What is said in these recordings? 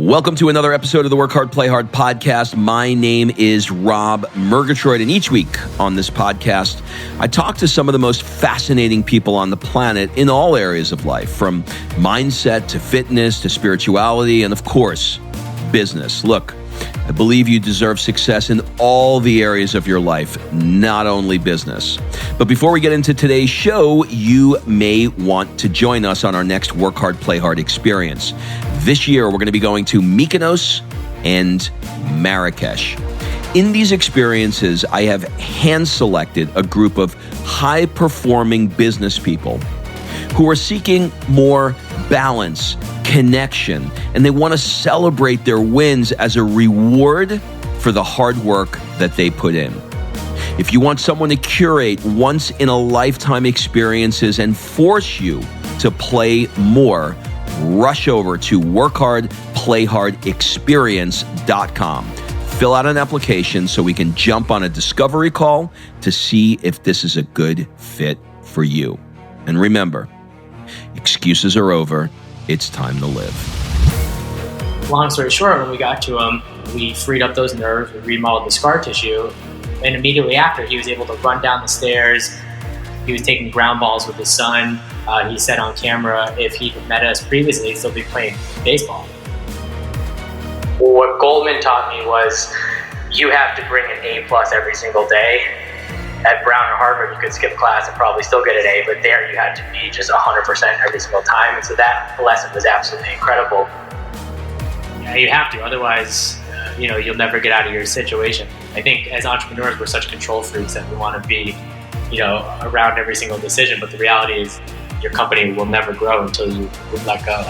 Welcome to another episode of the Work Hard, Play Hard podcast. My name is Rob Murgatroyd, and each week on this podcast, I talk to some of the most fascinating people on the planet in all areas of life, from mindset to fitness to spirituality and, of course, business. Look, I believe you deserve success in all the areas of your life, not only business. But before we get into today's show, you may want to join us on our next Work Hard, Play Hard experience. This year, we're going to be going to Mykonos and Marrakesh. In these experiences, I have hand-selected a group of high-performing business people who are seeking more balance, connection, and they want to celebrate their wins as a reward for the hard work that they put in. If you want someone to curate once-in-a-lifetime experiences and force you to play more, rush over to workhardplayhardexperience.com. Fill out an application so we can jump on a discovery call to see if this is a good fit for you. And remember, excuses are over. It's time to live. Long story short, when we got to him, we freed up those nerves, we remodeled the scar tissue, and immediately after, he was able to run down the stairs. He was taking ground balls with his son. He said on camera, if he had met us previously, he'd still be playing baseball. What Goldman taught me was you have to bring an A+ every single day. At Brown or Harvard, you could skip class and probably still get an A, but there you had to be just 100% every single time. And so that lesson was absolutely incredible. Yeah, you have to, otherwise, you'll never get out of your situation. I think as entrepreneurs, we're such control freaks that we want to be, around every single decision. But the reality is, your company will never grow until you let go.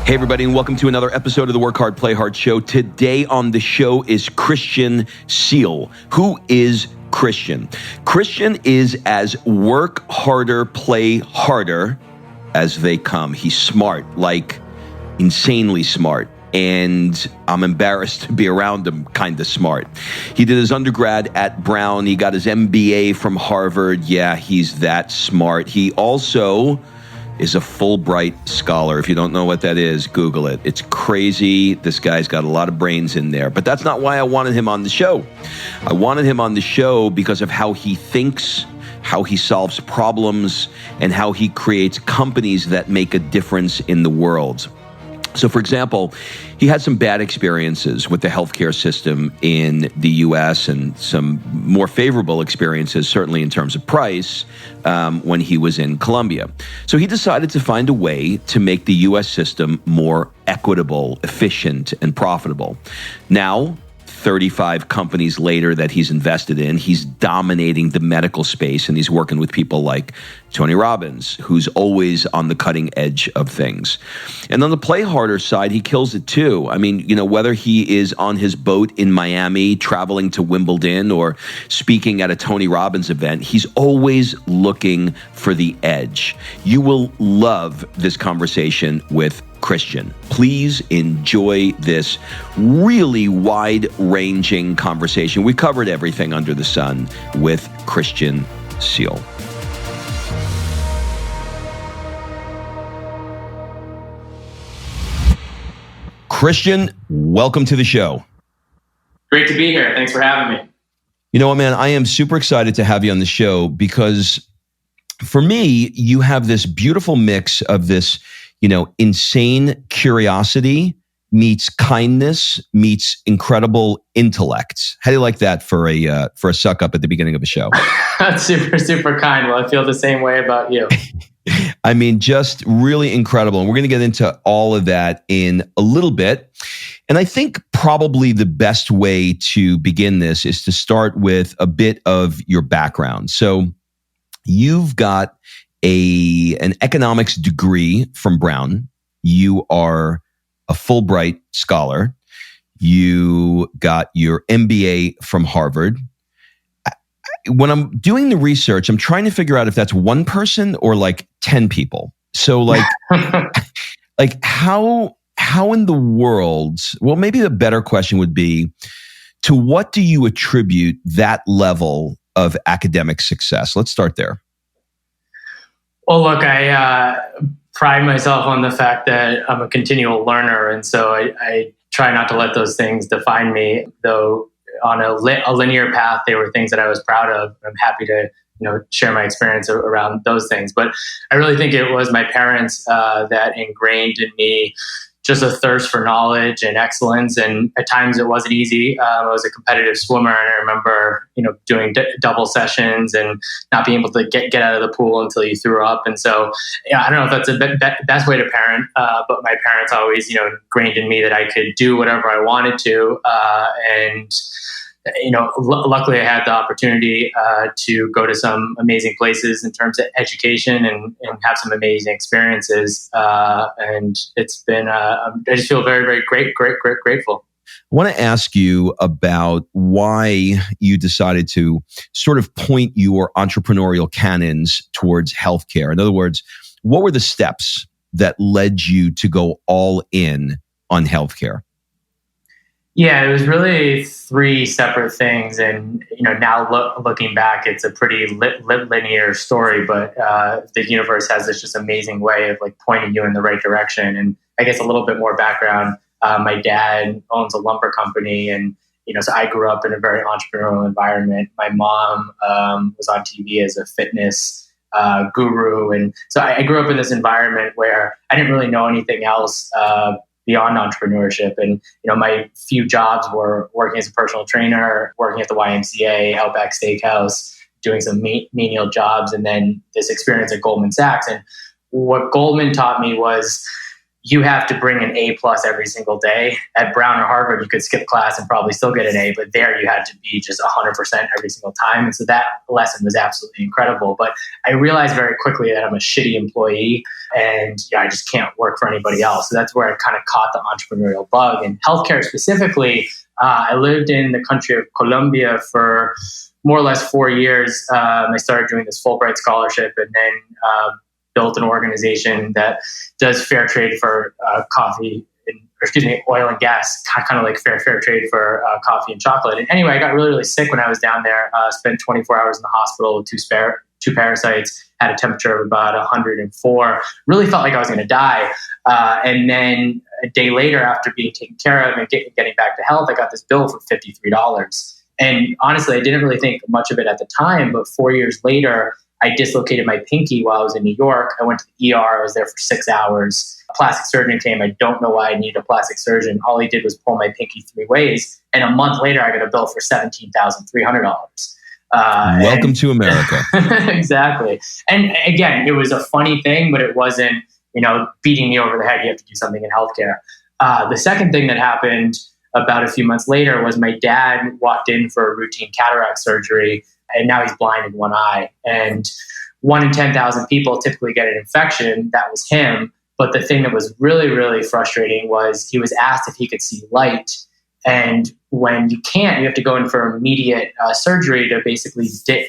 Hey, everybody, and welcome to another episode of the Work Hard, Play Hard show. Today on the show is Christian Seale. Who is Christian? Christian is as work harder, play harder as they come. He's smart, like insanely smart. And I'm embarrassed to be around him, kind of smart. He did his undergrad at Brown. He got his MBA from Harvard. Yeah, he's that smart. He also is a Fullbright scholar. If you don't know what that is, Google it. It's crazy. This guy's got a lot of brains in there. But that's not why I wanted him on the show. I wanted him on the show because of how he thinks, how he solves problems, and how he creates companies that make a difference in the world. So, for example, he had some bad experiences with the healthcare system in the U.S. and some more favorable experiences, certainly in terms of price, when he was in Colombia. So he decided to find a way to make the U.S. system more equitable, efficient, and profitable. Now, 35 companies later that he's invested in, he's dominating the medical space, and he's working with people like Tony Robbins, who's always on the cutting edge of things. And on the play harder side, he kills it too. I mean, whether he is on his boat in Miami, traveling to Wimbledon, or speaking at a Tony Robbins event, he's always looking for the edge. You will love this conversation with Christian. Please enjoy this really wide-ranging conversation. We covered everything under the sun with Christian Seale. Christian, welcome to the show. Great to be here. Thanks for having me. You know what, man? I am super excited to have you on the show because for me, you have this beautiful mix of this insane curiosity meets kindness meets incredible intellect. How do you like that for a suck up at the beginning of a show? That's super, super kind. Well, I feel the same way about you. I mean, just really incredible. And we're going to get into all of that in a little bit. And I think probably the best way to begin this is to start with a bit of your background. So you've got an economics degree from Brown. You are a Fullbright scholar. You got your MBA from Harvard. When I'm doing the research, I'm trying to figure out if that's one person or like 10 people. So like, how in the world, well, maybe the better question would be, to what do you attribute that level of academic success? Let's start there. Well, look, pride myself on the fact that I'm a continual learner. And so I try not to let those things define me, though on a linear path, they were things that I was proud of. I'm happy to share my experience around those things. But I really think it was my parents that ingrained in me just a thirst for knowledge and excellence. And at times it wasn't easy. I was a competitive swimmer, and I remember, doing double sessions and not being able to get out of the pool until you threw up. And so, I don't know if that's the best way to parent, but my parents always, ingrained in me that I could do whatever I wanted to. Luckily I had the opportunity to go to some amazing places in terms of education and have some amazing experiences. And it's been, I just feel very, very grateful. I want to ask you about why you decided to sort of point your entrepreneurial cannons towards healthcare. In other words, what were the steps that led you to go all in on healthcare? Yeah, it was really three separate things. And, now looking back, it's a pretty linear story, but the universe has this just amazing way of pointing you in the right direction. And I guess a little bit more background. My dad owns a lumber company, and, so I grew up in a very entrepreneurial environment. My mom was on TV as a fitness guru. And so I grew up in this environment where I didn't really know anything else beyond entrepreneurship. And, my few jobs were working as a personal trainer, working at the YMCA, Outback Steakhouse, doing some menial jobs, and then this experience at Goldman Sachs. And what Goldman taught me was you have to bring an A+ every single day. At Brown or Harvard, you could skip class and probably still get an A, but there you had to be just 100% every single time. And so that lesson was absolutely incredible. But I realized very quickly that I'm a shitty employee, and I just can't work for anybody else. So that's where I kind of caught the entrepreneurial bug. And healthcare specifically, I lived in the country of Colombia for more or less 4 years. I started doing this Fullbright scholarship, and then built an organization that does fair trade for oil and gas, kind of like fair trade for coffee and chocolate. And anyway, I got really, really sick when I was down there. Spent 24 hours in the hospital with two parasites, had a temperature of about 104, really felt like I was going to die. And then a day later, after being taken care of and getting back to health, I got this bill for $53. And honestly, I didn't really think much of it at the time, but 4 years later, I dislocated my pinky while I was in New York. I went to the ER. I was there for 6 hours. A plastic surgeon came. I don't know why I needed a plastic surgeon. All he did was pull my pinky 3 ways. And a month later, I got a bill for $17,300. Welcome to America. Exactly. And again, it was a funny thing, but it wasn't, beating me over the head. You have to do something in healthcare. The second thing that happened about a few months later was my dad walked in for a routine cataract surgery, and now he's blind in one eye. And 1 in 10,000 people typically get an infection. That was him. But the thing that was really, really frustrating was he was asked if he could see light. And when you can't, you have to go in for immediate surgery to basically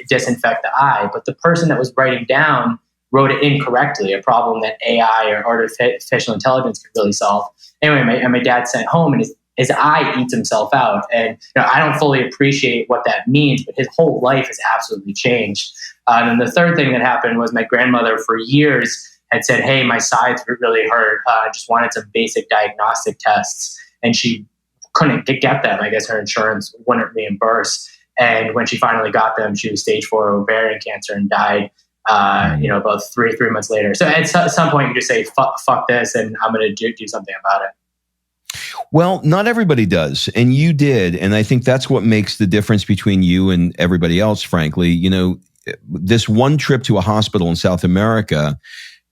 disinfect the eye. But the person that was writing down wrote it incorrectly, a problem that AI or artificial intelligence could really solve. Anyway, my dad sent home, and his eye eats himself out. And I don't fully appreciate what that means, but his whole life has absolutely changed. And then the third thing that happened was my grandmother for years had said, hey, my sides really hurt. I just wanted some basic diagnostic tests. And she couldn't get them. I guess her insurance wouldn't reimburse. And when she finally got them, she was stage 4 ovarian cancer and died, about three months later. So at some point you just say, fuck this, and I'm going to do something about it. Well, not everybody does, and you did. And I think that's what makes the difference between you and everybody else, frankly. This one trip to a hospital in South America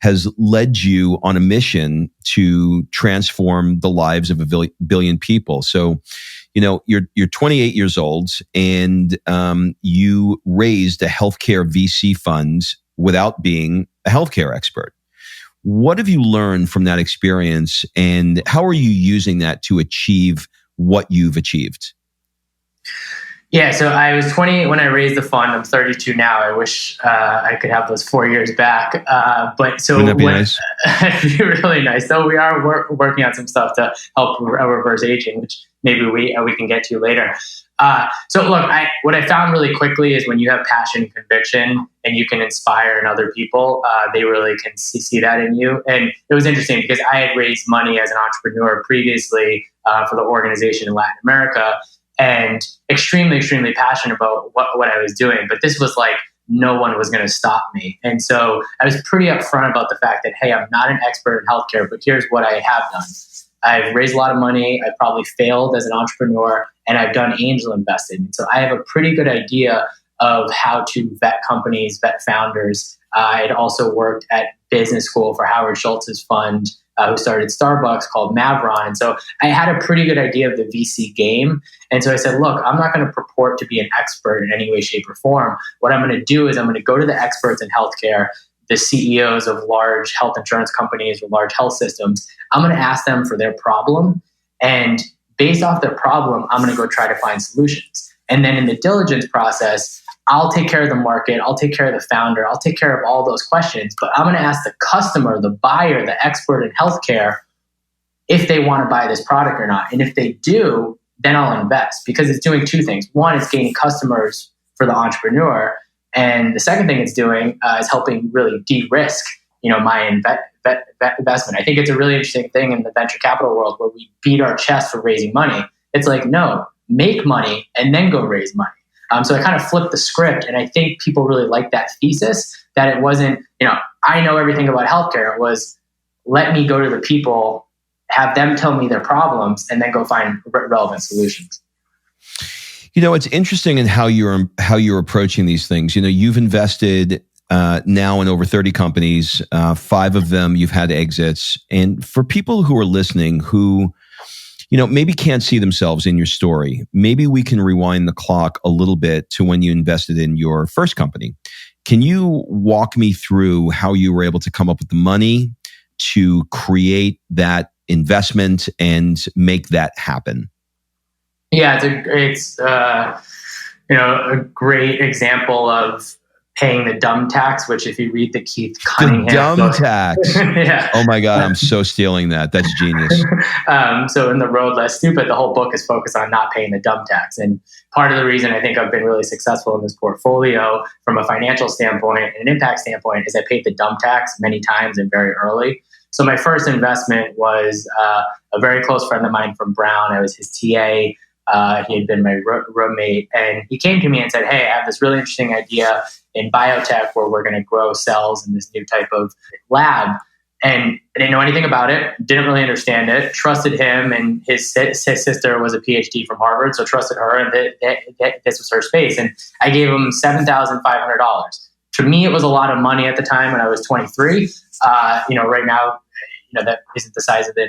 has led you on a mission to transform the lives of a billion people. So, you're 28 years old, and you raised a healthcare VC fund without being a healthcare expert. What have you learned from that experience, and how are you using that to achieve what you've achieved? Yeah, so I was 20 when I raised the fund. I'm 32 now. I wish I could have those 4 years back. But so wouldn't that be nice? It'd be really nice. So we are working on some stuff to help reverse aging, which maybe we can get to later. So look, what I found really quickly is when you have passion and conviction and you can inspire in other people, they really can see that in you. And it was interesting because I had raised money as an entrepreneur previously for the organization in Latin America, and extremely, extremely passionate about what I was doing. But this was like, no one was going to stop me. And so I was pretty upfront about the fact that, hey, I'm not an expert in healthcare, but here's what I have done. I've raised a lot of money. I've probably failed as an entrepreneur, and I've done angel investing. So I have a pretty good idea of how to vet companies, vet founders. I had also worked at business school for Howard Schultz's fund, who started Starbucks, called Mavron. And so I had a pretty good idea of the VC game. And so I said, look, I'm not going to purport to be an expert in any way, shape, or form. What I'm going to do is I'm going to go to the experts in healthcare, the CEOs of large health insurance companies or large health systems. I'm going to ask them for their problem. And based off their problem, I'm going to go try to find solutions. And then in the diligence process, I'll take care of the market, I'll take care of the founder, I'll take care of all those questions, but I'm going to ask the customer, the buyer, the expert in healthcare, if they want to buy this product or not. And if they do, then I'll invest, because it's doing two things. One, it's gaining customers for the entrepreneur. And the second thing it's doing is helping really de-risk, my investment. I think it's a really interesting thing in the venture capital world where we beat our chest for raising money. It's like, no, make money and then go raise money. So I kind of flipped the script, and I think people really like that thesis, that it wasn't, I know everything about healthcare. It was, let me go to the people, have them tell me their problems, and then go find relevant solutions. It's interesting in how you're approaching these things. You've invested now in over 30 companies. 5 of them you've had exits. And for people who are listening who maybe can't see themselves in your story, maybe we can rewind the clock a little bit to when you invested in your first company. Can you walk me through how you were able to come up with the money to create that investment and make that happen? Yeah, it's a great example of paying the dumb tax, which if you read the Keith Cunningham The dumb book, tax. yeah. Oh my God, I'm so stealing that. That's genius. So in The Road Less Stupid, the whole book is focused on not paying the dumb tax. And part of the reason I think I've been really successful in this portfolio from a financial standpoint and an impact standpoint is I paid the dumb tax many times and very early. So my first investment was a very close friend of mine from Brown. I was his TA. He had been my roommate, and he came to me and said, hey, I have this really interesting idea in biotech where we're going to grow cells in this new type of lab. And I didn't know anything about it, didn't really understand it, trusted him, and his sister was a PhD from Harvard, so trusted her, and this was her space. And I gave him $7,500. To me, it was a lot of money at the time when I was 23. Right now, that isn't the size of the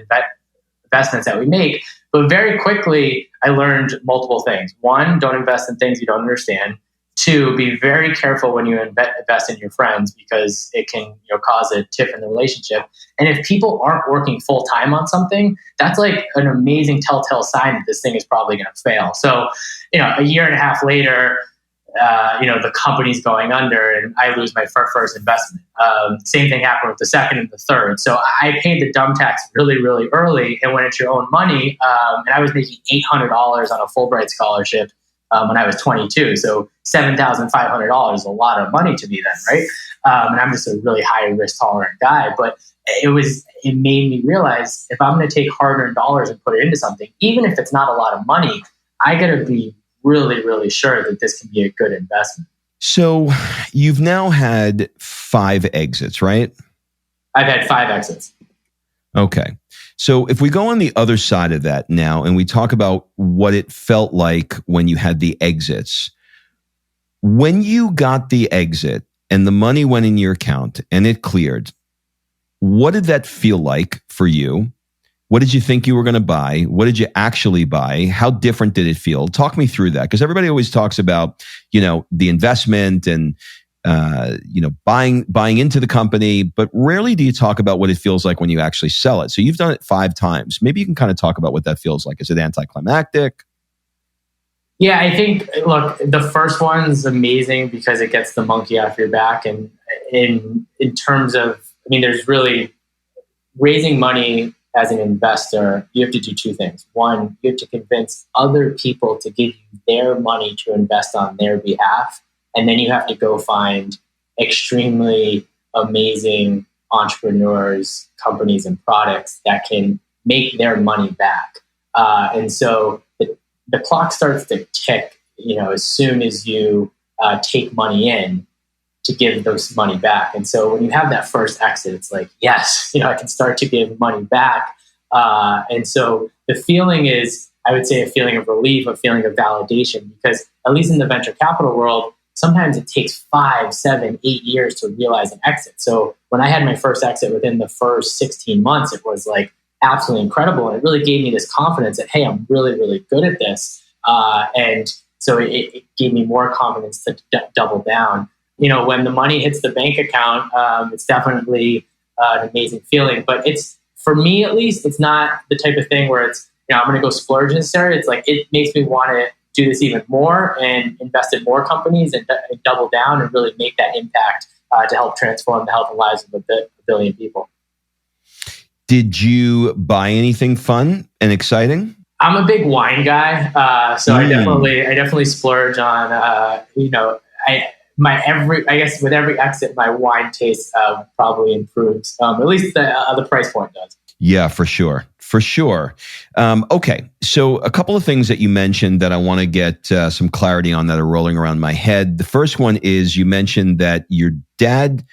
investments that we make. But very quickly, I learned multiple things. 1, don't invest in things you don't understand. 2, be very careful when you invest in your friends, because it can cause a tiff in the relationship. And if people aren't working full time on something, that's like an amazing telltale sign that this thing is probably going to fail. So, a year and a half later, the company's going under and I lose my first investment. Same thing happened with the second and the third. So I paid the dumb tax really, really early. And when it's your own money, and I was making $800 on a Fullbright scholarship when I was 22. So $7,500 is a lot of money to me then, right? And I'm just a really high risk tolerant guy. But it made me realize if I'm going to take hard-earned dollars and put it into something, even if it's not a lot of money, I got to be really, really sure that this can be a good investment. So you've now had 5 exits, right? I've had 5 exits. Okay. So if we go on the other side of that now and we talk about what it felt like when you had the exits, when you got the exit and the money went in your account and it cleared, what did that feel like for you? What did you think you were going to buy? What did you actually buy? How different did it feel? Talk me through that, because everybody always talks about, the investment and buying into the company, but rarely do you talk about what it feels like when you actually sell it. So you've done it 5 times. Maybe you can kind of talk about what that feels like. Is it anticlimactic? Yeah, I think, look, the first one's amazing because it gets the monkey off your back. And in terms of, I mean, there's really raising money as an investor, you have to do two things. One, you have to convince other people to give you their money to invest on their behalf. And then you have to go find extremely amazing entrepreneurs, companies, and products that can make their money back. And so the clock starts to tick, as soon as you take money in to give those money back. And so when you have that first exit, it's like, yes, I can start to give money back. And so the feeling is, I would say, a feeling of relief, a feeling of validation, because at least in the venture capital world, sometimes it takes 5, 7, 8 years to realize an exit. So when I had my first exit within the first 16 months, it was like absolutely incredible. And it really gave me this confidence that, hey, I'm really, really good at this. And so it gave me more confidence to double down. When the money hits the bank account, it's definitely an amazing feeling. But it's, for me at least, it's not the type of thing where it's, I'm going to go splurge necessarily. It's like, it makes me want to do this even more and invest in more companies and double down and really make that impact to help transform the health and lives of a billion people. Did you buy anything fun and exciting? I'm a big wine guy, so I definitely splurge on. I guess with every exit, my wine taste probably improves. At least the price point does. Yeah, for sure. Okay, so a couple of things that you mentioned that I want to get some clarity on that are rolling around my head. The first one is you mentioned that your dad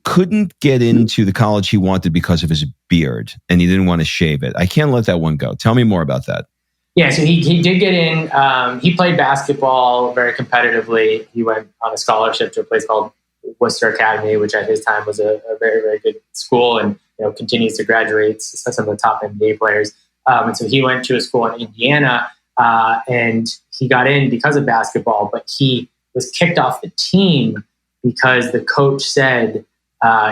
couldn't get into the college he wanted because of his beard, and he didn't want to shave it. I can't let that one go. Tell me more about that. Yeah, so he did get in. He played basketball very competitively. He went on a scholarship to a place called Worcester Academy, which at his time was a very, very good school, and continues to graduate some of the top NBA players. And so he went to a school in Indiana, and he got in because of basketball, but he was kicked off the team because the coach said,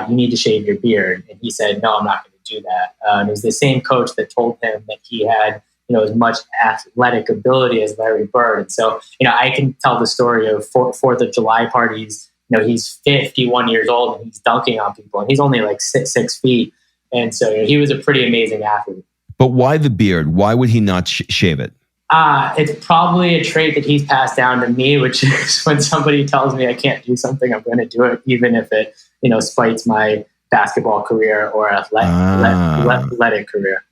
you need to shave your beard. And he said, no, I'm not going to do that. And it was the same coach that told him that he had as much athletic ability as Larry Bird. And so, I can tell the story of 4th of July parties. He's 51 years old and he's dunking on people, and he's only like 6 feet. And so he was a pretty amazing athlete. But why the beard? Why would he not shave it? It's probably a trait that he's passed down to me, which is when somebody tells me I can't do something, I'm going to do it, even if it, spites my basketball career or athletic career.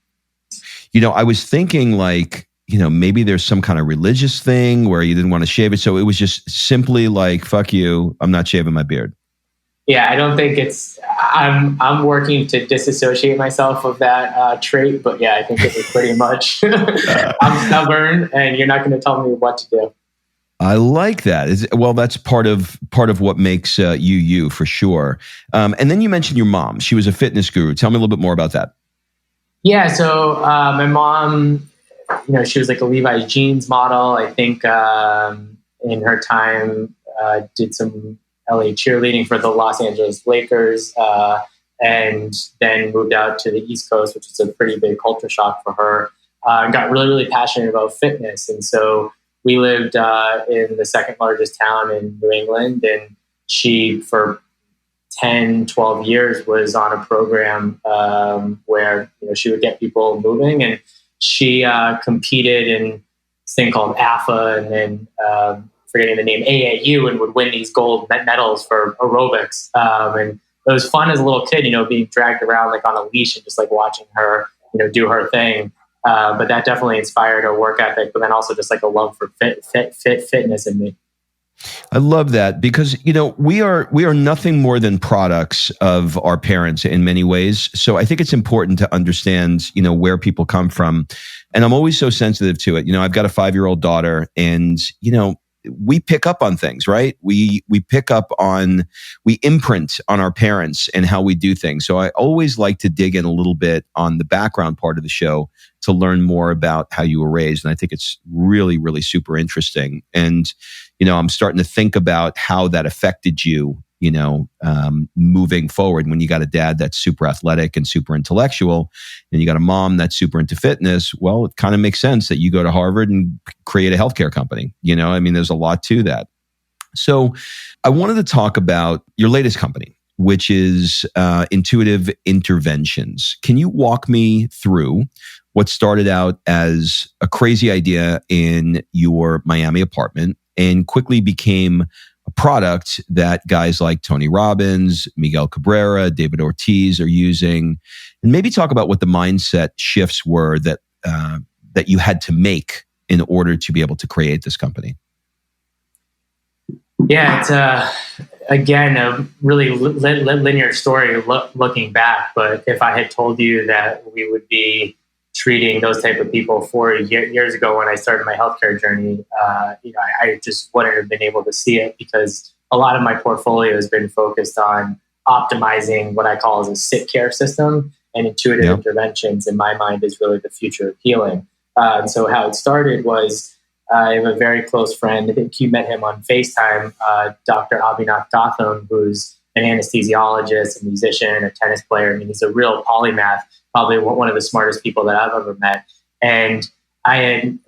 I was thinking like, maybe there's some kind of religious thing where you didn't want to shave it. So it was just simply like, fuck you, I'm not shaving my beard. Yeah, I don't think I'm working to disassociate myself of that trait, but yeah, I think it was pretty much, I'm stubborn and you're not going to tell me what to do. I like that. Well, that's part of what makes you for sure. And then you mentioned your mom. She was a fitness guru. Tell me a little bit more about that. Yeah, so my mom, she was like a Levi's jeans model. I think in her time did some LA cheerleading for the Los Angeles Lakers, and then moved out to the East Coast, which is a pretty big culture shock for her. Got really, really passionate about fitness. And so we lived in the second largest town in New England, and she, for 10, 12 years, was on a program where she would get people moving, and she competed in this thing called AFA, and then forgetting the name, AAU, and would win these gold medals for aerobics. And it was fun as a little kid, being dragged around like on a leash and just like watching her, do her thing. But that definitely inspired her work ethic, but then also just like a love for fitness in me. I love that because, we are nothing more than products of our parents in many ways. So I think it's important to understand, where people come from. And I'm always so sensitive to it. I've got a 5-year-old daughter, and, we pick up on things, right? We imprint on our parents and how we do things. So I always like to dig in a little bit on the background part of the show to learn more about how you were raised. And I think it's really, really super interesting. And, I'm starting to think about how that affected you, moving forward. When you got a dad that's super athletic and super intellectual, and you got a mom that's super into fitness, well, it kind of makes sense that you go to Harvard and create a healthcare company. There's a lot to that. So I wanted to talk about your latest company, which is In2itive Interventions. Can you walk me through what started out as a crazy idea in your Miami apartment and quickly became a product that guys like Tony Robbins, Miguel Cabrera, David Ortiz are using? And maybe talk about what the mindset shifts were that you had to make in order to be able to create this company. Yeah, it's again a really linear story looking back. But if I had told you that we would be treating those type of people 4 years ago when I started my healthcare journey, I just wouldn't have been able to see it, because a lot of my portfolio has been focused on optimizing what I call as a sick care system, and intuitive interventions in my mind is really the future of healing. And so how it started was, I have a very close friend, I think you met him on FaceTime, Dr. Abhinav Gautam, who's an anesthesiologist, a musician, a tennis player. I mean, he's a real polymath, probably one of the smartest people that I've ever met. And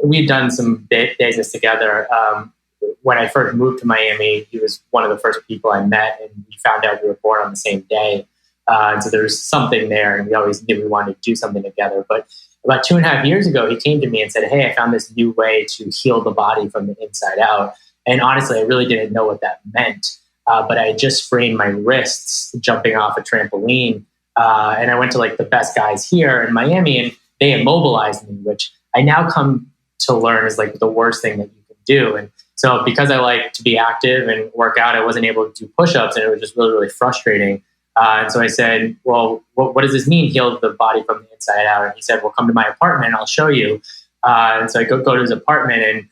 we'd done some business together. When I first moved to Miami, he was one of the first people I met, and we found out we were born on the same day. And so there was something there, and we always knew we wanted to do something together. But about 2.5 years ago, he came to me and said, "Hey, I found this new way to heal the body from the inside out." And honestly, I really didn't know what that meant. But I had just sprained my wrists jumping off a trampoline. And I went to the best guys here in Miami, and they immobilized me, which I now come to learn is the worst thing that you can do. And so because I like to be active and work out, I wasn't able to do push-ups, and it was just really, really frustrating. And so I said, well, what does this mean, heal the body from the inside out? And he said, well, come to my apartment and I'll show you. And so I go to his apartment, and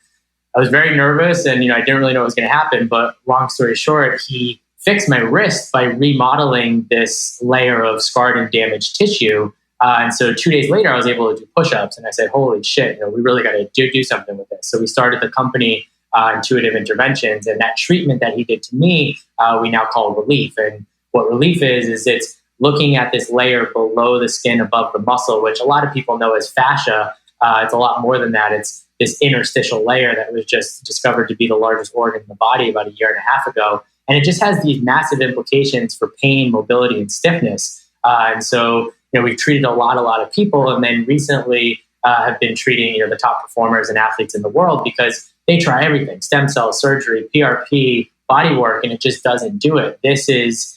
I was very nervous, and I didn't really know what was going to happen. But long story short, he fixed my wrist by remodeling this layer of scarred and damaged tissue. And so 2 days later, I was able to do push-ups, and I said, holy shit, we really got to do something with this. So we started the company, In2itive Interventions, and that treatment that he did to me, we now call relief. And what relief is it's looking at this layer below the skin above the muscle, which a lot of people know as fascia. It's a lot more than that. It's this interstitial layer that was just discovered to be the largest organ in the body about 1.5 years ago. And it just has these massive implications for pain, mobility, and stiffness. And so, we've treated a lot of people, and then recently have been treating, the top performers and athletes in the world, because they try everything: stem cell surgery, PRP, body work, and it just doesn't do it. This is,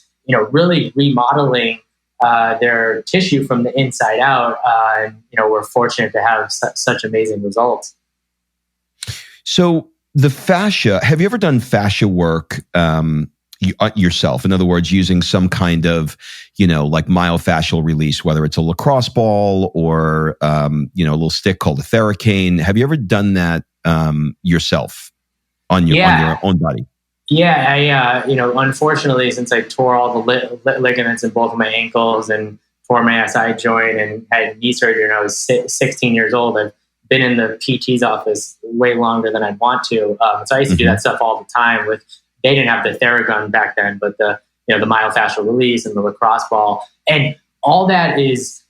really remodeling their tissue from the inside out. And, we're fortunate to have such amazing results. So the fascia, have you ever done fascia work yourself? In other words, using some kind of, myofascial release, whether it's a lacrosse ball or, a little stick called a Theracane. Have you ever done that yourself on your own body? Yeah, unfortunately, since I tore all the ligaments in both of my ankles and tore my SI joint and had knee surgery when I was 16 years old, I've been in the PT's office way longer than I'd want to. So I used to do that stuff all the time. They didn't have the Theragun back then, but the myofascial release and the lacrosse ball, and all that is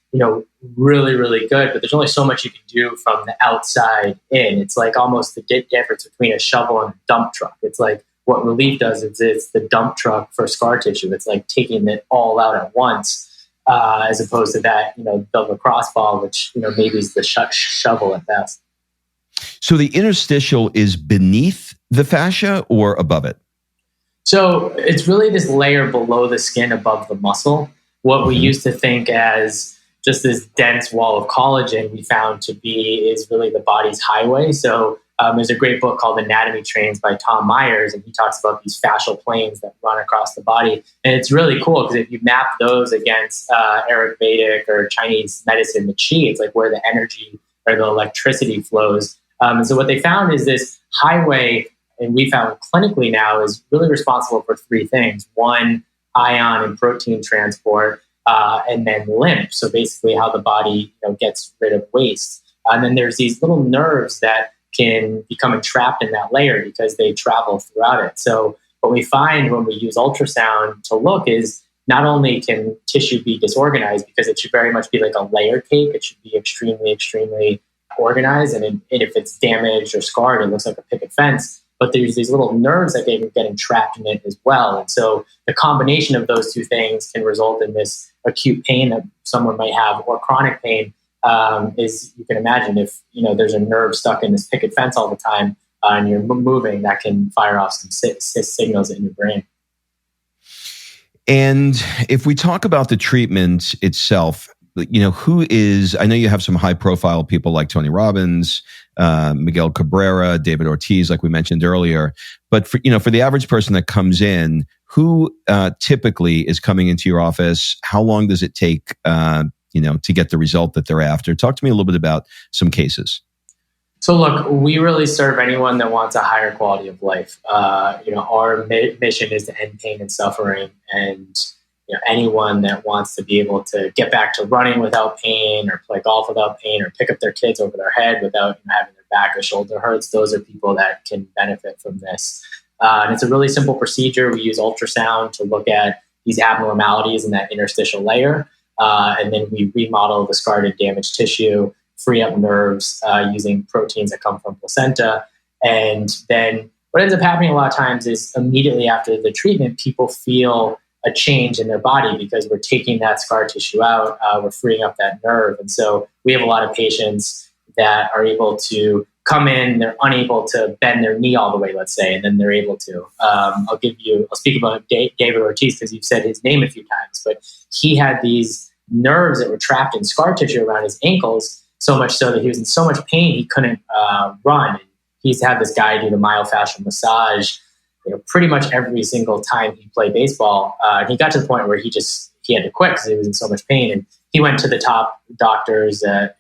really, really good. But there's only so much you can do from the outside in. It's almost the difference between a shovel and a dump truck. It's what relief does is it's the dump truck for scar tissue. It's taking it all out at once, as opposed to that, the lacrosse ball, which, maybe is the shovel at best. So the interstitial is beneath the fascia or above it? So it's really this layer below the skin above the muscle. What we used to think as just this dense wall of collagen, we found to be is really the body's highway. So there's a great book called Anatomy Trains by Tom Myers, and he talks about these fascial planes that run across the body. And it's really cool because if you map those against Ayurvedic or Chinese medicine, the qi, it's where the energy or the electricity flows. And so what they found is this highway, and we found clinically now, is really responsible for 3 things. 1, ion and protein transport, and then lymph. So basically how the body gets rid of waste. And then there's these little nerves that can become entrapped in that layer because they travel throughout it. So what we find when we use ultrasound to look is not only can tissue be disorganized, because it should very much be like a layer cake. It should be extremely, extremely organized. And if it's damaged or scarred, it looks like a picket fence. But there's these little nerves that get getting trapped in it as well. And so the combination of those two things can result in this acute pain that someone might have, or chronic pain. Is, you can imagine, if there's a nerve stuck in this picket fence all the time and you're moving, that can fire off some signals in your brain. And if we talk about the treatment itself, who is, I know you have some high profile people like Tony Robbins, Miguel Cabrera, David Ortiz, like we mentioned earlier. But for the average person that comes in, who typically is coming into your office? How long does it take, to get the result that they're after? Talk to me a little bit about some cases. So look, we really serve anyone that wants a higher quality of life. Our mission is to end pain and suffering, and anyone that wants to be able to get back to running without pain, or play golf without pain, or pick up their kids over their head without having their back or shoulder hurts, those are people that can benefit from this. And it's a really simple procedure. We use ultrasound to look at these abnormalities in that interstitial layer, and then we remodel the scarred and damaged tissue, free up nerves using proteins that come from placenta. And then what ends up happening a lot of times is immediately after the treatment, people feel a change in their body because we're taking that scar tissue out, we're freeing up that nerve. And so we have a lot of patients that are able to come in, they're unable to bend their knee all the way, let's say, and then they're able to. I'll speak about David Ortiz because you've said his name a few times, but he had these nerves that were trapped in scar tissue around his ankles, so much so that he was in so much pain he couldn't run. He's had this guy do the myofascial massage, pretty much every single time he played baseball. And he got to the point where he had to quit because he was in so much pain. And he went to the top doctors at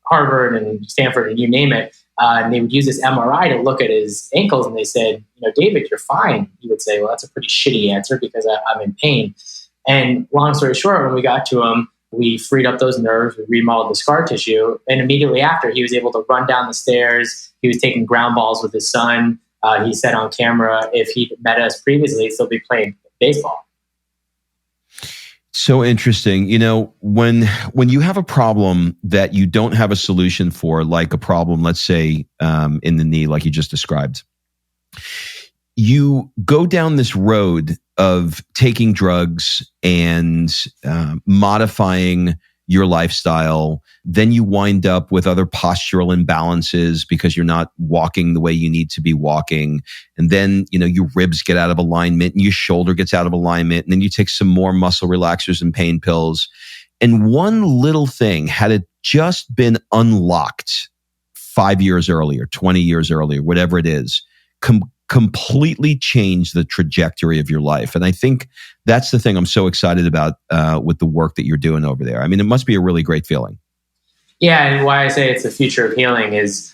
Harvard and Stanford and you name it, and they would use this MRI to look at his ankles. And they said, David, you're fine. He would say, well, that's a pretty shitty answer because I'm in pain. And long story short, when we got to him, we freed up those nerves, we remodeled the scar tissue, and immediately after, he was able to run down the stairs. He was taking ground balls with his son. He said on camera, if he'd met us previously, he'd still be playing baseball. So interesting. When you have a problem that you don't have a solution for, like a problem, let's say, in the knee, like you just described, you go down this road of taking drugs and modifying your lifestyle. Then you wind up with other postural imbalances because you're not walking the way you need to be walking. And then, your ribs get out of alignment and your shoulder gets out of alignment. And then you take some more muscle relaxers and pain pills. And one little thing, had it just been unlocked 5 years earlier, 20 years earlier, whatever it is, completely change the trajectory of your life. And I think that's the thing I'm so excited about with the work that you're doing over there. I mean, it must be a really great feeling. Yeah, and why I say it's the future of healing is,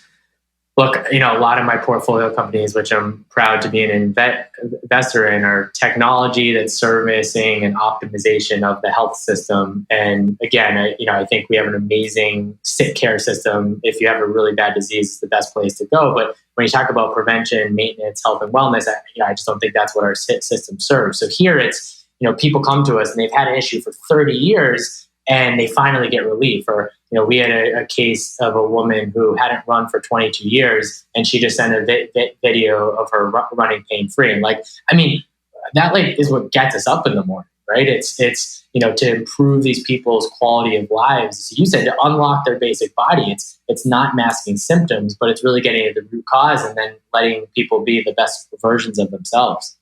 look, a lot of my portfolio companies, which I'm proud to be an investor in, are technology that's servicing and optimization of the health system. And again, I think we have an amazing sick care system. If you have a really bad disease, it's the best place to go. But when you talk about prevention, maintenance, health, and wellness, I just don't think that's what our system serves. So here it's, people come to us and they've had an issue for 30 years and they finally get relief. Or, we had a case of a woman who hadn't run for 22 years and she just sent a video of her running pain-free. And that is what gets us up in the morning, right? It's to improve these people's quality of lives. So you said to unlock their basic body. It's not masking symptoms, but it's really getting at the root cause and then letting people be the best versions of themselves.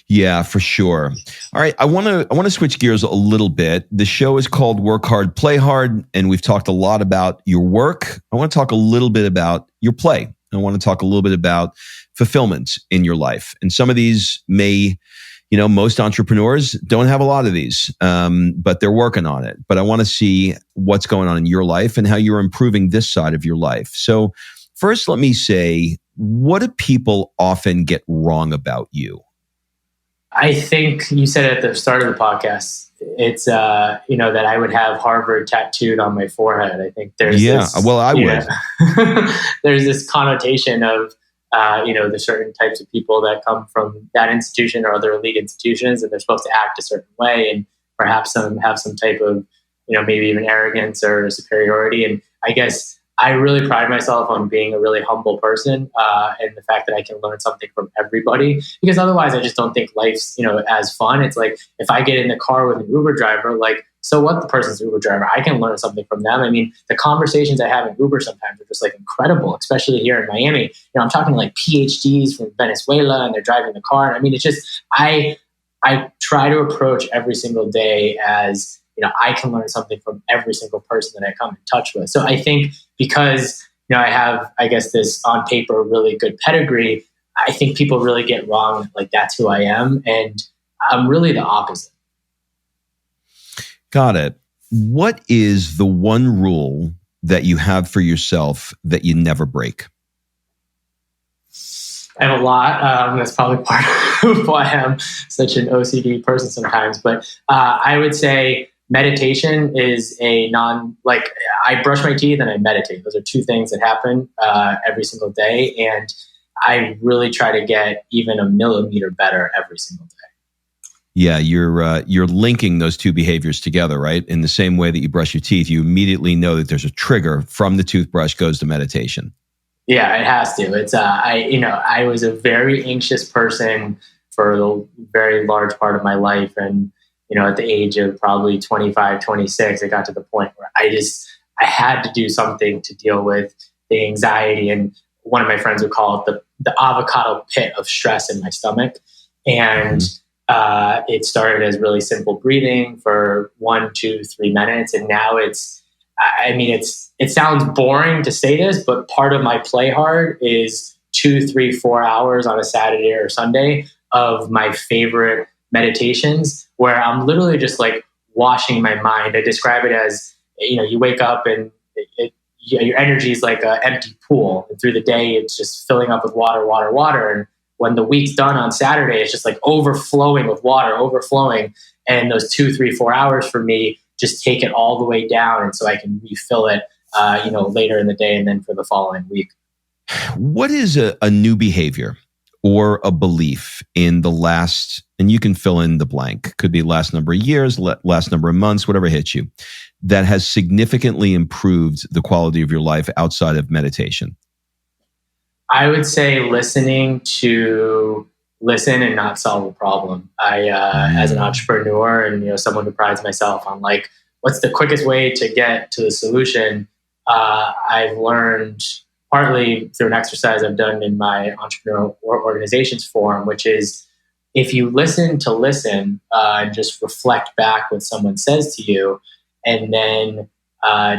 Yeah, for sure. All right, I want to switch gears a little bit. The show is called Work Hard, Play Hard, and we've talked a lot about your work. I want to talk a little bit about your play. I want to talk a little bit about fulfillment in your life. And some of these may, most entrepreneurs don't have a lot of these, but they're working on it. But I want to see what's going on in your life and how you're improving this side of your life. So first, let me say, what do people often get wrong about you? I think you said at the start of the podcast, it's, that I would have Harvard tattooed on my forehead. I think there's I would. There's this connotation of, there's certain types of people that come from that institution or other elite institutions, and they're supposed to act a certain way, and perhaps have some type of, maybe even arrogance or superiority. And I guess I really pride myself on being a really humble person, and the fact that I can learn something from everybody, because otherwise I just don't think life's, as fun. It's like, if I get in the car with an Uber driver, like, so what, the person's an Uber driver, I can learn something from them. I mean, the conversations I have in Uber sometimes are just like incredible, especially here in Miami. I'm talking to like PhDs from Venezuela, and they're driving the car. And I mean, it's just, I try to approach every single day as, I can learn something from every single person that I come in touch with. So I think because, I have, I guess, this on paper really good pedigree, I think people really get wrong, like, that's who I am. And I'm really the opposite. Got it. What is the one rule that you have for yourself that you never break? I have a lot. That's probably part of why I'm such an OCD person sometimes. But I would say meditation is I brush my teeth and I meditate. Those are two things that happen every single day. And I really try to get even a millimeter better every single day. Yeah, you're linking those two behaviors together, right? In the same way that you brush your teeth, you immediately know that there's a trigger from the toothbrush goes to meditation. Yeah, it has to. It's I was a very anxious person for a very large part of my life, and at the age of probably 25, 26, I got to the point where I had to do something to deal with the anxiety, and one of my friends would call it the avocado pit of stress in my stomach, and. It started as really simple breathing for 1, 2, 3 minutes. And now it sounds boring to say this, but part of my play hard is 2, 3, 4 hours on a Saturday or Sunday of my favorite meditations, where I'm literally just like washing my mind. I describe it as, you wake up and your energy is like an empty pool. And through the day, it's just filling up with water, water, water. And when the week's done on Saturday, it's just like overflowing with water, overflowing. And those 2, 3, 4 hours for me just take it all the way down. And so I can refill it, later in the day and then for the following week. What is a new behavior or a belief in the last, and you can fill in the blank, could be last number of years, last number of months, whatever hits you, that has significantly improved the quality of your life outside of meditation? I would say listening to listen and not solve a problem. As an entrepreneur and someone who prides myself on like, what's the quickest way to get to the solution? I've learned partly through an exercise I've done in my entrepreneurial organizations forum, which is if you listen to listen and just reflect back what someone says to you, and then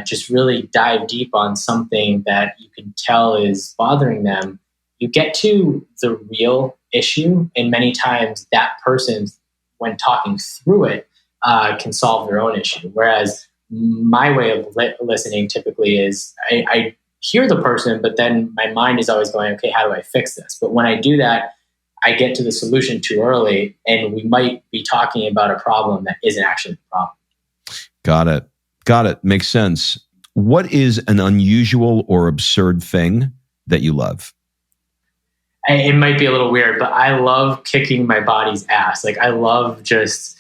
just really dive deep on something that you can tell is bothering them, you get to the real issue. And many times that person, when talking through it, can solve their own issue. Whereas my way of listening typically is I hear the person, but then my mind is always going, okay, how do I fix this? But when I do that, I get to the solution too early, and we might be talking about a problem that isn't actually the problem. Got it. Makes sense. What is an unusual or absurd thing that you love? It might be a little weird, but I love kicking my body's ass. Like, I love just,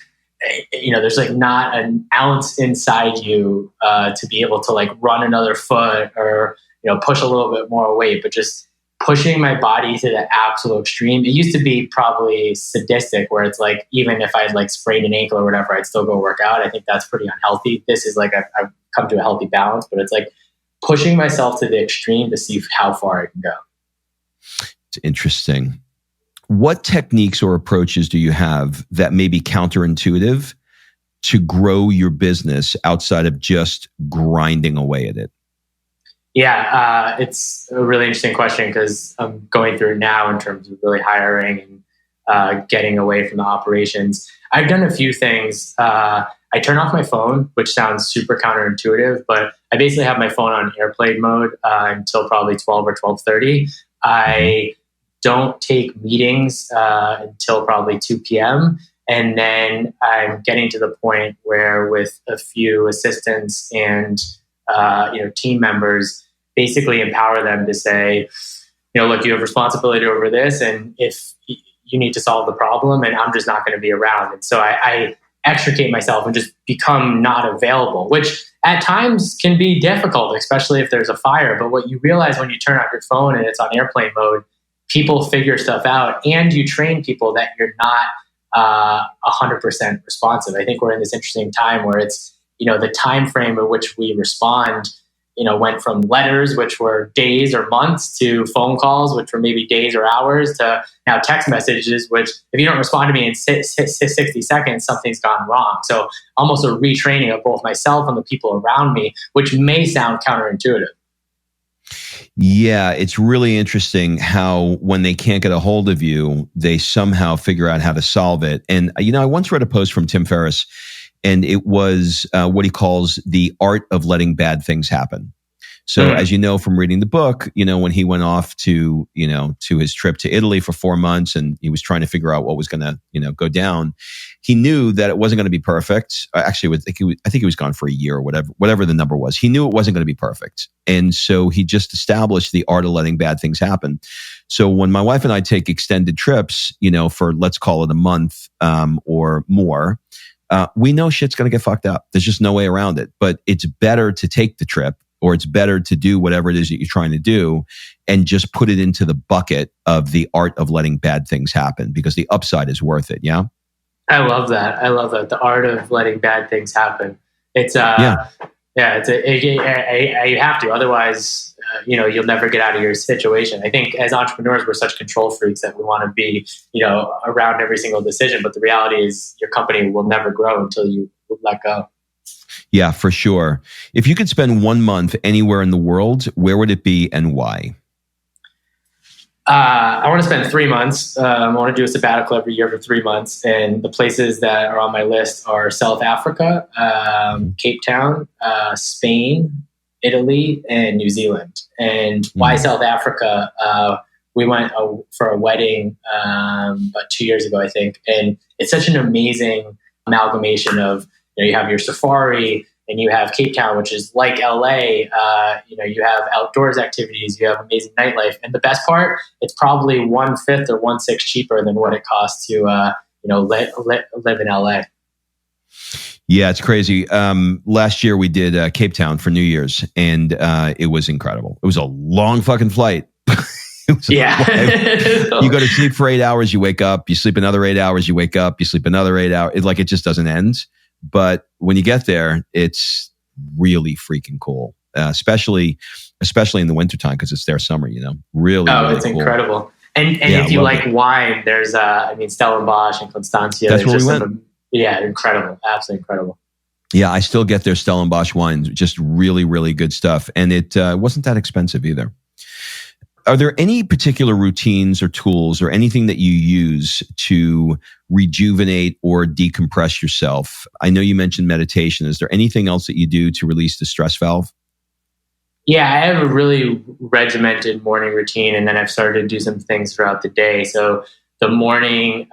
there's like not an ounce inside you to be able to like run another foot or, push a little bit more weight, but just pushing my body to the absolute extreme. It used to be probably sadistic, where it's like, even if I'd like sprained an ankle or whatever, I'd still go work out. I think that's pretty unhealthy. This is like, I've come to a healthy balance, but it's like pushing myself to the extreme to see how far I can go. It's interesting. What techniques or approaches do you have that may be counterintuitive to grow your business outside of just grinding away at it? Yeah, it's a really interesting question because I'm going through it now in terms of really hiring and getting away from the operations. I've done a few things. I turn off my phone, which sounds super counterintuitive, but I basically have my phone on airplane mode until probably 12 or 12:30. I don't take meetings until probably 2 p.m. And then I'm getting to the point where with a few assistants and team members, basically empower them to say, look, you have responsibility over this, and if you need to solve the problem, and I'm just not going to be around. And so I extricate myself and just become not available, which at times can be difficult, especially if there's a fire. But what you realize when you turn on your phone and it's on airplane mode, people figure stuff out, and you train people that you're not 100% responsive. I think we're in this interesting time where it's, the time frame in which we respond, went from letters, which were days or months, to phone calls, which were maybe days or hours, to now text messages, which if you don't respond to me in 60 seconds, something's gone wrong. So almost a retraining of both myself and the people around me, which may sound counterintuitive. Yeah, it's really interesting how when they can't get a hold of you, they somehow figure out how to solve it. And, I once read a post from Tim Ferriss, and it was what he calls the art of letting bad things happen. So as you know from reading the book, when he went off to his trip to Italy for 4 months, and he was trying to figure out what was going to, go down, he knew that it wasn't going to be perfect. Actually, I think he was gone for a year or whatever the number was. He knew it wasn't going to be perfect. And so he just established the art of letting bad things happen. So when my wife and I take extended trips, for let's call it a month or more, we know shit's going to get fucked up. There's just no way around it. But it's better to take the trip, or it's better to do whatever it is that you're trying to do, and just put it into the bucket of the art of letting bad things happen, because the upside is worth it. Yeah. I love that. The art of letting bad things happen. It's you have to, otherwise, you'll never get out of your situation. I think as entrepreneurs, we're such control freaks that we want to be, around every single decision. But the reality is your company will never grow until you let go. Yeah, for sure. If you could spend 1 month anywhere in the world, where would it be and why? I want to spend 3 months. I want to do a sabbatical every year for 3 months. And the places that are on my list are South Africa, Cape Town, Spain, Italy, and New Zealand. And why South Africa? We went for a wedding about 2 years ago, I think. And it's such an amazing amalgamation of, you have your safari, and you have Cape Town, which is like LA. You have outdoors activities, you have amazing nightlife. And the best part, it's probably 1/5 or 1/6 cheaper than what it costs to, live in LA. Yeah, it's crazy. Last year we did Cape Town for New Year's, and it was incredible. It was a long fucking flight. You go to sleep for 8 hours, you wake up, you sleep another 8 hours, you wake up, you sleep another 8 hours. It just doesn't end. But when you get there, it's really freaking cool, especially in the wintertime, because it's their summer, really. Oh, really it's cool. Incredible. And if you like wine, there's, Stellenbosch and Constancia. That's where we went. Incredible. Absolutely incredible. Yeah, I still get their Stellenbosch wines, just really, really good stuff. And it wasn't that expensive either. Are there any particular routines or tools or anything that you use to rejuvenate or decompress yourself? I know you mentioned meditation. Is there anything else that you do to release the stress valve? Yeah, I have a really regimented morning routine, and then I've started to do some things throughout the day. So the morning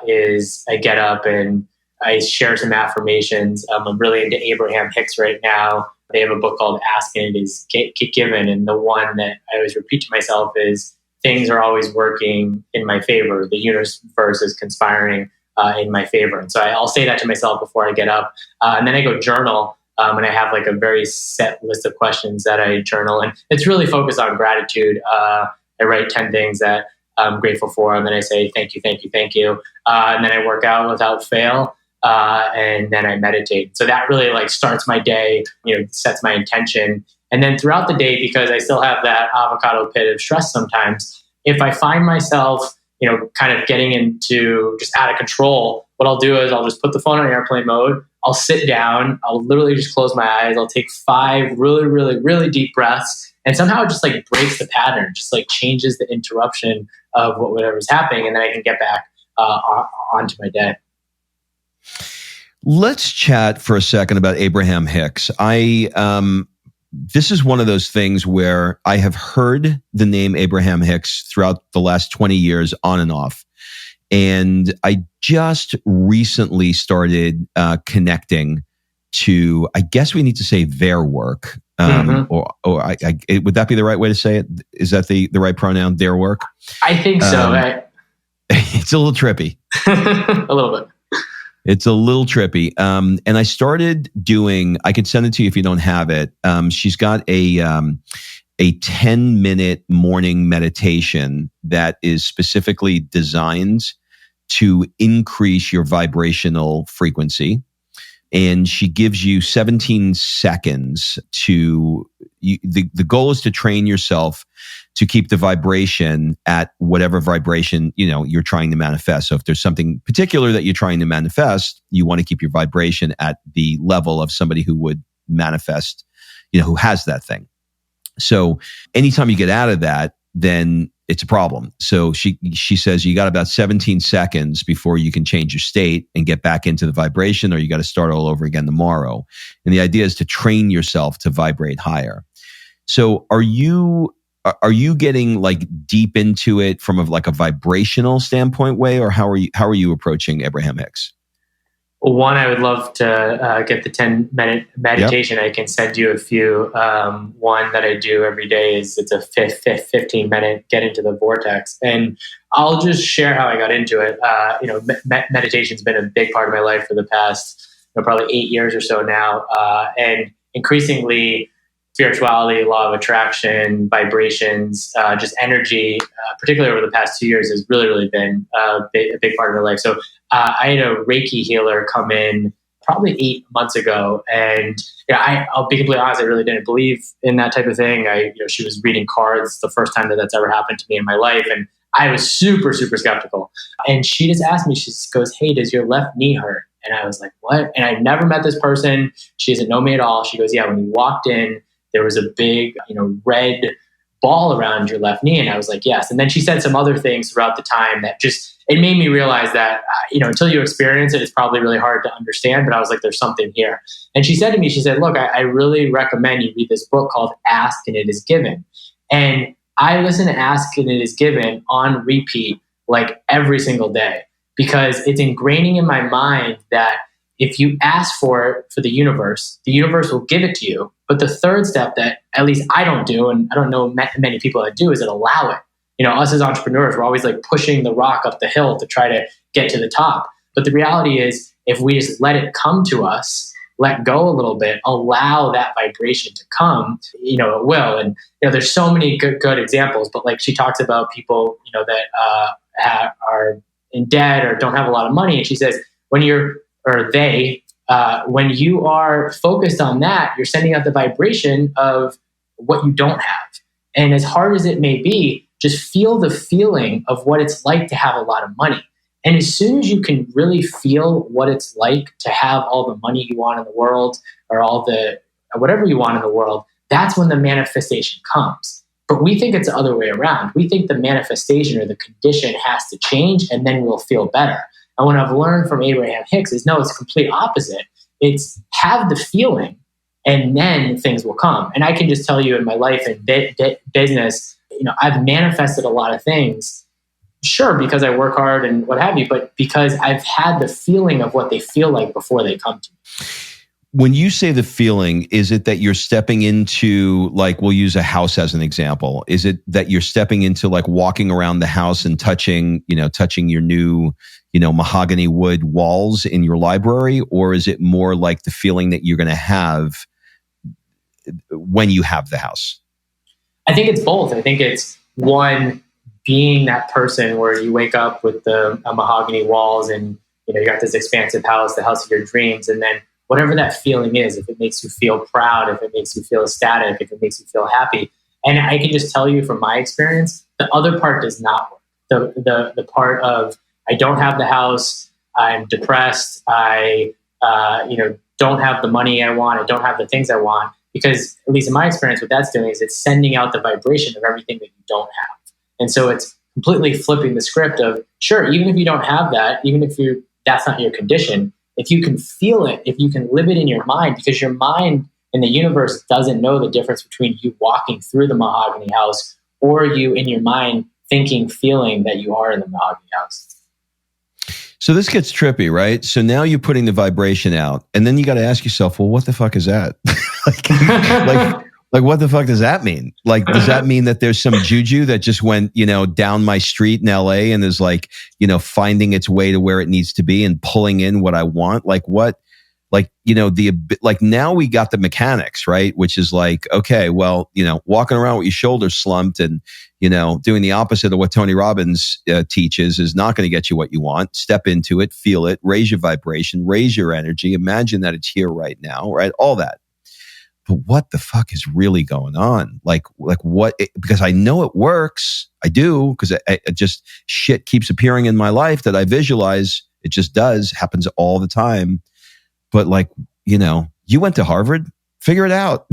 is I get up and I share some affirmations. I'm really into Abraham Hicks right now. They have a book called Ask and It Is Given. And the one that I always repeat to myself is, things are always working in my favor. The universe is conspiring in my favor. And so I'll say that to myself before I get up. And then I go journal. And I have like a very set list of questions that I journal. And it's really focused on gratitude. I write 10 things that I'm grateful for. And then I say, thank you, thank you, thank you. And then I work out without fail. And then I meditate. So that really starts my day, sets my intention. And then throughout the day, because I still have that avocado pit of stress sometimes, if I find myself, kind of getting into just out of control, what I'll do is I'll just put the phone on airplane mode. I'll sit down. I'll literally just close my eyes. I'll take 5 really, really, really deep breaths. And somehow it just breaks the pattern, just changes the interruption of whatever's happening. And then I can get back onto my day. Let's chat for a second about Abraham Hicks. This is one of those things where I have heard the name Abraham Hicks throughout the last 20 years on and off. And I just recently started connecting to, I guess we need to say, their work. Or would that be the right way to say it? Is that the right pronoun? Their work? I think so. Right? It's a little trippy. A little bit. It's a little trippy. And I started doing, I can send it to you if you don't have it. She's got a 10-minute morning meditation that is specifically designed to increase your vibrational frequency. And she gives you 17 seconds the goal is to train yourself to keep the vibration at whatever vibration, you're trying to manifest. So if there's something particular that you're trying to manifest, you want to keep your vibration at the level of somebody who would manifest, who has that thing. So anytime you get out of that, then it's a problem. So she says you got about 17 seconds before you can change your state and get back into the vibration, or you got to start all over again tomorrow. And the idea is to train yourself to vibrate higher. So are you getting like deep into it from a vibrational standpoint way, or how are you approaching Abraham Hicks? One, I would love to get the 10-minute meditation. Yep. I can send you a few. One that I do every day it's a 15-minute get into the vortex. And I'll just share how I got into it. Meditation's been a big part of my life for the past probably 8 years or so now. And increasingly, spirituality, law of attraction, vibrations, just energy, particularly over the past 2 years, has really, really been a big part of my life. So I had a Reiki healer come in probably 8 months ago, and I'll be completely honest, I really didn't believe in that type of thing. She was reading cards, the first time that's ever happened to me in my life, and I was super, super skeptical. And she just asked me, she goes, "Hey, does your left knee hurt?" And I was like, "What?" And I'd never met this person. She doesn't know me at all. She goes, "Yeah, when you walked in, there was a big, red ball around your left knee." And I was like, "Yes." And then she said some other things throughout the time that it made me realize that, until you experience it, it's probably really hard to understand. But I was like, there's something here. And she said to me, she said, "Look, I really recommend you read this book called Ask and It Is Given." And I listen to Ask and It Is Given on repeat, like every single day, because it's ingraining in my mind that if you ask for the universe will give it to you. But the third step that at least I don't do, and I don't know many people that do, is that allow it. Us as entrepreneurs, we're always like pushing the rock up the hill to try to get to the top. But the reality is, if we just let it come to us, let go a little bit, allow that vibration to come, it will. And, there's so many good examples, but like she talks about people, that are in debt or don't have a lot of money. And she says, when you are focused on that, you're sending out the vibration of what you don't have. And as hard as it may be, just feel the feeling of what it's like to have a lot of money. And as soon as you can really feel what it's like to have all the money you want in the world, or whatever you want in the world, that's when the manifestation comes. But we think it's the other way around. We think the manifestation or the condition has to change, and then we'll feel better. And what I've learned from Abraham Hicks is, no, it's the complete opposite. It's have the feeling, and then things will come. And I can just tell you, in my life and business, I've manifested a lot of things, sure, because I work hard and what have you, but because I've had the feeling of what they feel like before they come to me. When you say the feeling, is it that you're stepping into, like, we'll use a house as an example. Is it that you're stepping into, like, walking around the house and touching your new, mahogany wood walls in your library? Or is it more like the feeling that you're going to have when you have the house? I think it's both. I think it's, one, being that person where you wake up with the mahogany walls and, you got this expansive house, the house of your dreams. And then whatever that feeling is, if it makes you feel proud, if it makes you feel ecstatic, if it makes you feel happy. And I can just tell you from my experience, the other part does not work. The part of, I don't have the house, I'm depressed, I don't have the money I want, I don't have the things I want, because at least in my experience, what that's doing is it's sending out the vibration of everything that you don't have. And so it's completely flipping the script of, sure, even if you don't have that, even if that's not your condition, if you can feel it, if you can live it in your mind, because your mind and the universe doesn't know the difference between you walking through the mahogany house or you in your mind thinking, feeling that you are in the mahogany house. So this gets trippy, right? So now you're putting the vibration out, and then you got to ask yourself, well, what the fuck is that? like, Like, what the fuck does that mean? Like, does that mean that there's some juju that just went, down my street in LA and is like, finding its way to where it needs to be and pulling in what I want? Like what? Like, now we got the mechanics, right? Which is like, okay, well, walking around with your shoulders slumped and, doing the opposite of what Tony Robbins teaches is not going to get you what you want. Step into it, feel it, raise your vibration, raise your energy. Imagine that it's here right now, right? All that. But what the fuck is really going on? Like what? Because I know it works. I do, because it just shit keeps appearing in my life that I visualize. It just does, happens all the time. But you went to Harvard, figure it out.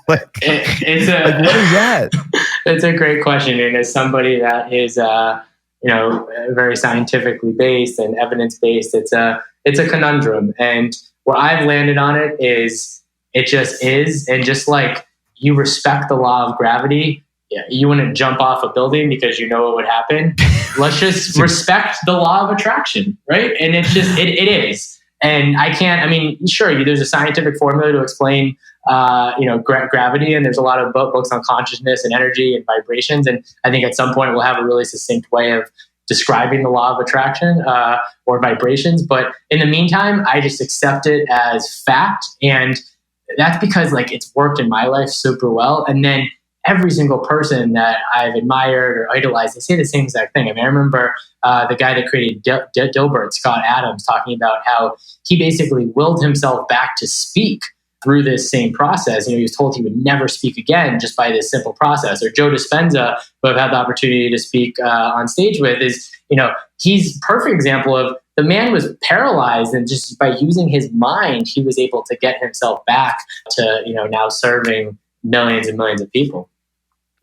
What is that? It's a great question. And as somebody that is, very scientifically based and evidence-based, it's a conundrum. And where I've landed on it is, it just is. And just like you respect the law of gravity, you wouldn't jump off a building because you know what would happen. Let's just respect the law of attraction, right? And it's just, it is. And sure, there's a scientific formula to explain, gravity, and there's a lot of books on consciousness and energy and vibrations. And I think at some point we'll have a really succinct way of describing the law of attraction or vibrations. But in the meantime, I just accept it as fact. And that's because it's worked in my life super well. And then every single person that I've admired or idolized, they say the same exact thing. I remember the guy that created Dilbert, Scott Adams, talking about how he basically willed himself back to speak through this same process. He was told he would never speak again just by this simple process. Or Joe Dispenza, who I've had the opportunity to speak on stage with, is, he's a perfect example of the man was paralyzed, and just by using his mind, he was able to get himself back to, now serving millions and millions of people.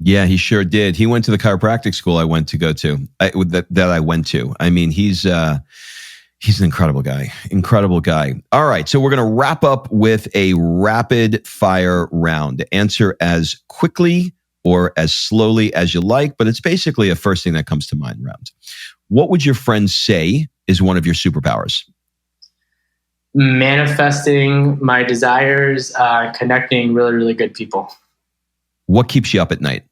Yeah, he sure did. He went to the chiropractic school I went to. I mean, he's an incredible guy. All right. So we're going to wrap up with a rapid fire round. Answer as quickly or as slowly as you like, but it's basically a first thing that comes to mind round. What would your friends say is one of your superpowers? Manifesting my desires, connecting really, really good people. What keeps you up at night?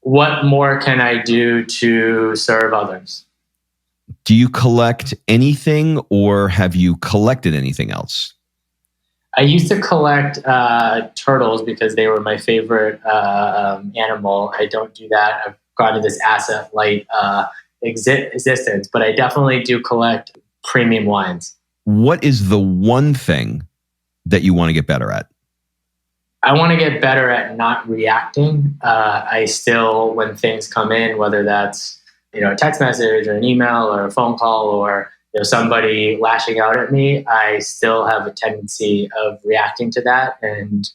What more can I do to serve others? Do you collect anything, or have you collected anything else? I used to collect turtles because they were my favorite animal. I don't do that. I've gone to this asset-light existence, but I definitely do collect premium wines. What is the one thing that you want to get better at? I want to get better at not reacting. I still, when things come in, whether that's a text message or an email or a phone call or somebody lashing out at me, I still have a tendency of reacting to that, and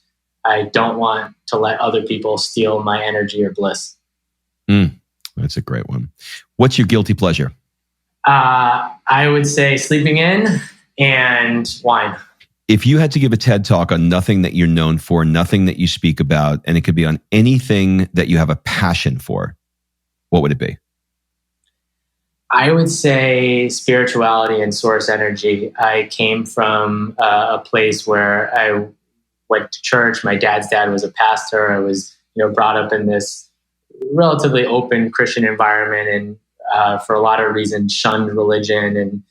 I don't want to let other people steal my energy or bliss. That's a great one. What's your guilty pleasure? I would say sleeping in and wine. If you had to give a TED Talk on nothing that you're known for, nothing that you speak about, and it could be on anything that you have a passion for, what would it be? I would say spirituality and source energy. I came from a place where I went to church. My dad's dad was a pastor. I was, brought up in this relatively open Christian environment, and for a lot of reasons shunned religion and,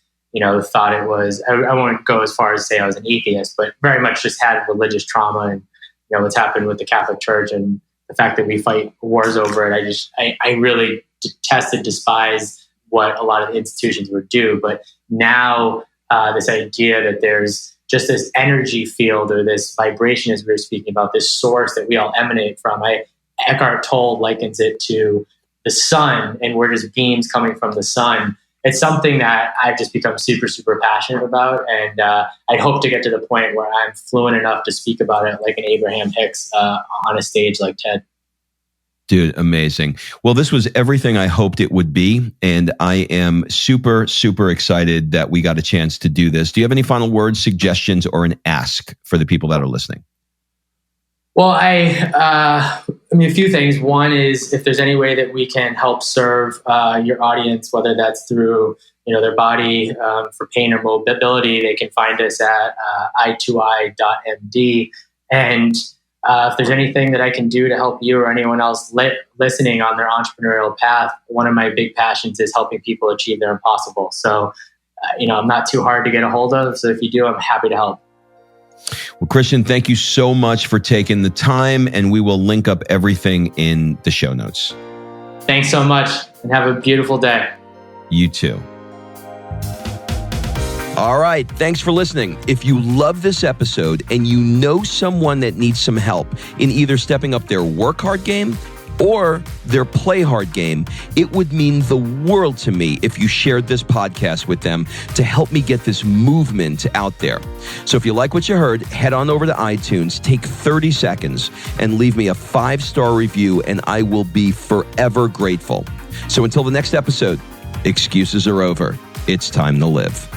thought it was, I won't go as far as say I was an atheist, but very much just had religious trauma and, what's happened with the Catholic Church and the fact that we fight wars over it. I really detested, despised what a lot of the institutions would do. But now this idea that there's just this energy field or this vibration, as we were speaking about, this source that we all emanate from. Eckhart Tolle likens it to the sun, and we're just beams coming from the sun. It's something that I've just become super, super passionate about. And I hope to get to the point where I'm fluent enough to speak about it like an Abraham Hicks on a stage like TED. Dude, amazing. Well, this was everything I hoped it would be. And I am super, super excited that we got a chance to do this. Do you have any final words, suggestions, or an ask for the people that are listening? Well, a few things. One is if there's any way that we can help serve your audience, whether that's through their body for pain or mobility, they can find us at I2I.md. And if there's anything that I can do to help you or anyone else listening on their entrepreneurial path, one of my big passions is helping people achieve their impossible. So, I'm not too hard to get a hold of. So if you do, I'm happy to help. Well, Christian, thank you so much for taking the time, and we will link up everything in the show notes. Thanks so much, and have a beautiful day. You too. All right, thanks for listening. If you love this episode and you know someone that needs some help in either stepping up their work hard game or their play hard game, it would mean the world to me if you shared this podcast with them to help me get this movement out there. So if you like what you heard, head on over to iTunes, take 30 seconds and leave me a 5-star review, and I will be forever grateful. So until the next episode, excuses are over. It's time to live.